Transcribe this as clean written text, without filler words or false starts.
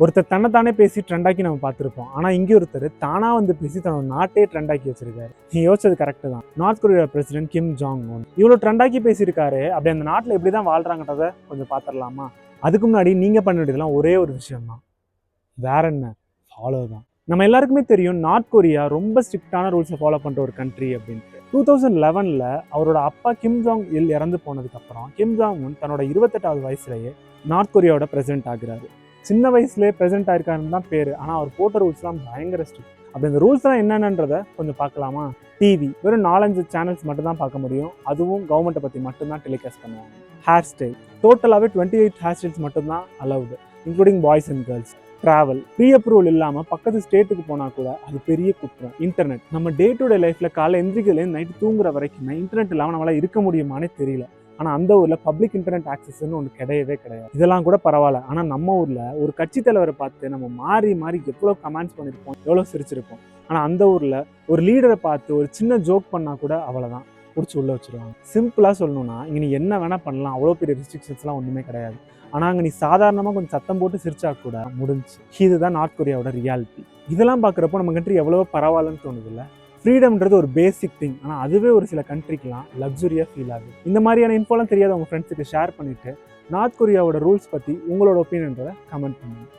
ஒருத்தர் தன்னைத்தானே பேசி ட்ரெண்டாக்கி நம்ம பார்த்துருப்போம். ஆனால் இங்கே ஒருத்தர் தானாக வந்து பேசி தன்னோட நாட்டே ட்ரெண்டாக்கி வச்சிருக்காரு. நீ யோசிச்சது கரெக்டு தான். North Korea president Kim Jong Un இவ்வளோ ட்ரெண்டாக்கி பேசியிருக்காரு. அப்படி அந்த நாட்டில் எப்படி தான் வாழ்றாங்கன்றதை கொஞ்சம் பார்த்துடலாமா? அதுக்கு முன்னாடி நீங்கள் பண்ண வேண்டியதெல்லாம் ஒரே ஒரு விஷயம் தான். வேற என்ன? ஃபாலோ தான். நம்ம எல்லாருக்குமே தெரியும் நார்த் கொரியா ரொம்ப ஸ்ட்ரிக்டான ரூல்ஸை ஃபாலோ பண்ணுற ஒரு கண்ட்ரி அப்படின்ட்டு. 2011 அவரோட அப்பா கிம் ஜாங் இல் இறந்து போனதுக்கப்புறம் கிம் ஜாங் உன் தன்னோட 28வது வயசுலேயே நார்த் கொரியாவோட பிரசிடென்ட் ஆகுறாரு. சின்ன வயசுலேயே பிரசிடென்ட் ஆயிருக்காருன்னு தான் பேர். ஆனால் அவர் போட்ட ரூல்ஸ்லாம் பயங்கர ஸ்ட்ரிக்ட். அப்படி இந்த ரூல்ஸ்லாம் என்னென்னன்றதை கொஞ்சம் பார்க்கலாமா? டிவி வெறும் 4-5 சேனல்ஸ் மட்டும் தான் பார்க்க முடியும். அதுவும் கவர்மெண்ட்டை பற்றி மட்டும்தான் டெலிகாஸ்ட் பண்ணுவாங்க. ஹேர் ஸ்டைல் டோட்டலாகவே 28 ஹேர் ஸ்டைல்ஸ் மட்டும்தான் allowed, including boys and girls. Travel pre approval இல்லாமல் பக்கத்து ஸ்டேட்டுக்கு போனால் கூட அது பெரிய குற்றம். இன்டர்நெட் நம்ம டே டு டே லைஃப்பில் காலை எந்திரிக்கிறதுலேருந்து நைட்டு தூங்குற வரைக்கும் இன்டர்நெட் இல்லாமல் நம்மளால் இருக்க முடியுமானே தெரியல. ஆனால் அந்த ஊரில் பப்ளிக் இன்டர்நெட் ஆக்சஸ்ன்னு ஒன்று கிடையவே கிடையாது. இதெல்லாம் கூட பரவாயில்ல. ஆனால் நம்ம ஊரில் ஒரு கட்சி தலைவரை பார்த்து நம்ம மாறி மாறி எவ்வளோ கமெண்ட்ஸ் பண்ணியிருப்போம், எவ்வளோ சிரிச்சிருப்போம். ஆனால் அந்த ஊரில் ஒரு லீடரை பார்த்து ஒரு சின்ன ஜோக் பண்ணால் கூட அவ்வளோதான், பிடிச்சி உள்ளே வச்சுருவாங்க. சிம்பிளாக சொல்லணும்னா இங்கே நீ என்ன வேணால் பண்ணலாம், அவ்வளோ பெரிய ரெஸ்ட்ரிக்ஷன்ஸ்லாம் ஒன்றுமே கிடையாது. ஆனால் அங்கே நீ சாதாரணமாக கொஞ்சம் சத்தம் போட்டு சிரிச்சா கூட முடிஞ்சு. இதுதான் நார்த் கொரியாவோட ரியாலிட்டி. இதெல்லாம் பார்க்குறப்போ நம்ம கண்ட்ரி எவ்வளோ பரவாயில்லன்னு தோணுது இல்லை? ஃப்ரீடம்ன்றது ஒரு பேசிக் திங். ஆனால் அதுவே ஒரு சில கண்ட்ரிக்கெலாம் லக்ஸுரியாக ஃபீல் ஆகுது. இந்த மாதிரியான இன்ஃபோலாம் தெரியாத உங்கள் ஃப்ரெண்ட்ஸுக்கு ஷேர் பண்ணிவிட்டு நார்த் கொரியாவோட ரூல்ஸ் பற்றி உங்களோட ஒப்பீனியன்றதை கமெண்ட் பண்ணுங்கள்.